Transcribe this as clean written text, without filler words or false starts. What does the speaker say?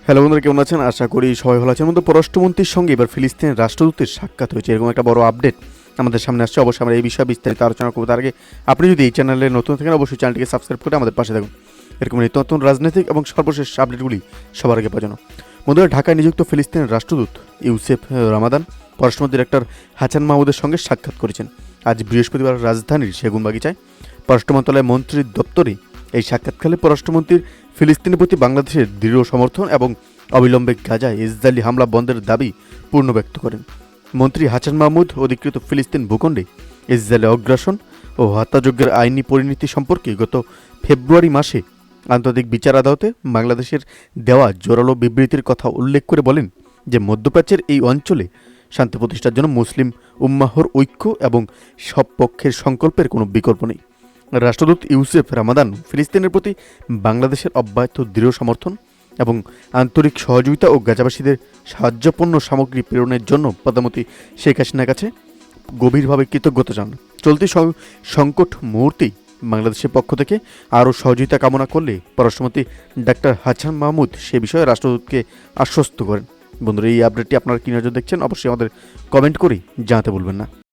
Hello বন্ধুরা, কেমন আছেন? আশা করি সবাই ভালো আছেন। মধ্যে পররাষ্ট্রমন্ত্রীর সঙ্গে এবার ফিলিস্তিনের রাষ্ট্রদূতের সাক্ষাৎ হয়েছে, এরকম একটা বড় আপডেট আমাদের সামনে আসছে। অবশ্যই আমরা এই বিষয়ে বিস্তারিত আলোচনা করবো। তার আগে আপনি যদি এই চ্যানেলে নতুন থাকেন, অবশ্যই চ্যানেলটিকে সাবস্ক্রাইব করে আমাদের পাশে থাকুন এরকম নিত্য নতুন রাজনৈতিক এবং সর্বশেষ আপডেটগুলি সবার আগে পাওয়ার জন্য। বন্ধুরা, ঢাকায় নিযুক্ত ফিলিস্তিনের রাষ্ট্রদূত ইউসেফ রামাদান পররাষ্ট্রমন্ত্রী ডাক্তার হাসান মাহমুদের সঙ্গে সাক্ষাৎ করেছেন। আজ বৃহস্পতিবার রাজধানীর সেগুনবাগিচায় পররাষ্ট্র মন্ত্রণালয়ের মন্ত্রীর দপ্তরে এই সাক্ষাৎকালে পররাষ্ট্রমন্ত্রীর ফিলিস্তিনের প্রতি বাংলাদেশের দৃঢ় সমর্থন এবং অবিলম্বে গাজায় ইসরায়েলি হামলা বন্ধের দাবি পূর্ণ ব্যক্ত করেন। মন্ত্রী হাসান মাহমুদ অধিকৃত ফিলিস্তিন ভূখণ্ডে ইসরায়েলের অগ্রাসন ও হত্যাযজ্ঞের আইনি পরিণতি সম্পর্কে গত ফেব্রুয়ারি মাসে আন্তর্জাতিক বিচার আদালতে বাংলাদেশের দেওয়া জোরালো বিবৃতির কথা উল্লেখ করে বলেন যে মধ্যপ্রাচ্যের এই অঞ্চলে শান্তি প্রতিষ্ঠার জন্য মুসলিম উম্মাহর ঐক্য এবং সব পক্ষের সংকল্পের কোনো বিকল্প নেই। রাষ্ট্রদূত ইউসেফ রামাদান ফিলিস্তিনের প্রতি বাংলাদেশের অব্যাহত দৃঢ় সমর্থন এবং আন্তরিক সহযোগিতা ও গাজাবাসীদের সাহায্যপূর্ণ সামগ্রী প্রেরণের জন্য প্রধানমন্ত্রী শেখ হাসিনার কাছে গভীরভাবে কৃতজ্ঞতা জানান। চলতি সংকট মুহূর্তেই বাংলাদেশের পক্ষ থেকে আরও সহযোগিতা কামনা করলে পররাষ্ট্রমন্ত্রী ডাক্তার হাসান মাহমুদ সে বিষয়ে রাষ্ট্রদূতকে আশ্বস্ত করেন। বন্ধুরা, এই আপডেটটি আপনারা কি নজর দেখছেন অবশ্যই আমাদের কমেন্ট করে জানাতে ভুলবেন না।